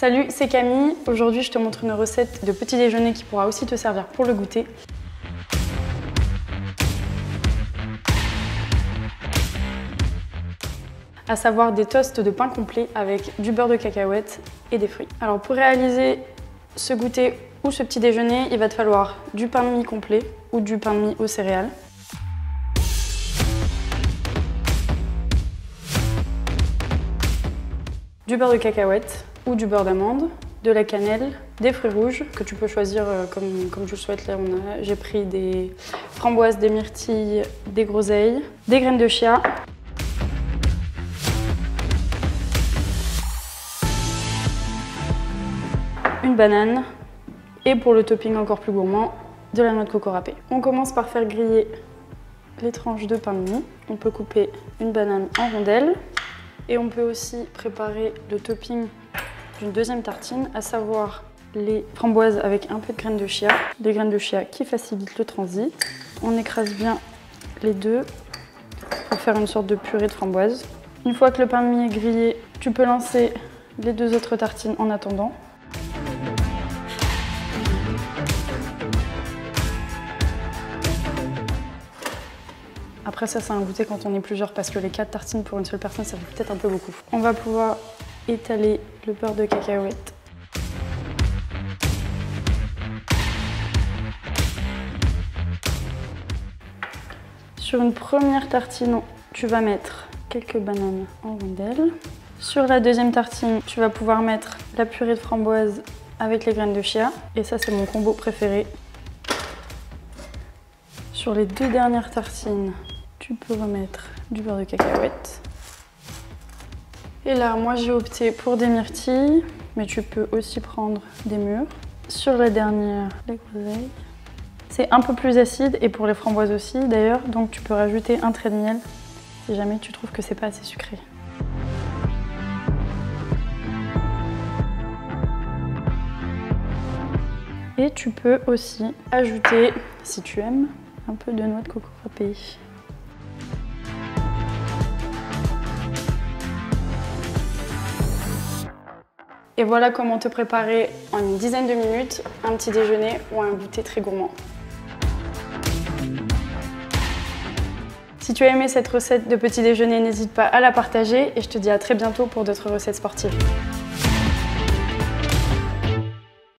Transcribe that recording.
Salut, c'est Camille. Aujourd'hui, je te montre une recette de petit déjeuner qui pourra aussi te servir pour le goûter. À savoir des toasts de pain complet avec du beurre de cacahuète et des fruits. Alors pour réaliser ce goûter ou ce petit déjeuner, il va te falloir du pain de mie complet ou du pain de mie aux céréales. Du beurre de cacahuète ou du beurre d'amande, de la cannelle, des fruits rouges que tu peux choisir comme tu le souhaites. Là, j'ai pris des framboises, des myrtilles, des groseilles, des graines de chia, une banane et pour le topping encore plus gourmand, de la noix de coco râpée. On commence par faire griller les tranches de pain de mie. On peut couper une banane en rondelles. Et on peut aussi préparer le topping d'une deuxième tartine, à savoir les framboises avec un peu de graines de chia. Des graines de chia qui facilitent le transit. On écrase bien les deux pour faire une sorte de purée de framboise. Une fois que le pain de mie est grillé, tu peux lancer les deux autres tartines en attendant. Après ça, c'est un goûter quand on est plusieurs parce que les 4 tartines pour une seule personne, ça fait peut-être un peu beaucoup. On va pouvoir étaler le beurre de cacahuète. Sur une première tartine, tu vas mettre quelques bananes en rondelles. Sur la deuxième tartine, tu vas pouvoir mettre la purée de framboise avec les graines de chia. Et ça, c'est mon combo préféré. Sur les deux dernières tartines, tu peux remettre du beurre de cacahuète. Et là, moi j'ai opté pour des myrtilles, mais tu peux aussi prendre des mûres. Sur la dernière, les groseilles. C'est un peu plus acide et pour les framboises aussi d'ailleurs, donc tu peux rajouter un trait de miel si jamais tu trouves que c'est pas assez sucré. Et tu peux aussi ajouter, si tu aimes, un peu de noix de coco râpée. Et voilà comment te préparer en une dizaine de minutes un petit déjeuner ou un goûter très gourmand. Si tu as aimé cette recette de petit déjeuner, n'hésite pas à la partager et je te dis à très bientôt pour d'autres recettes sportives.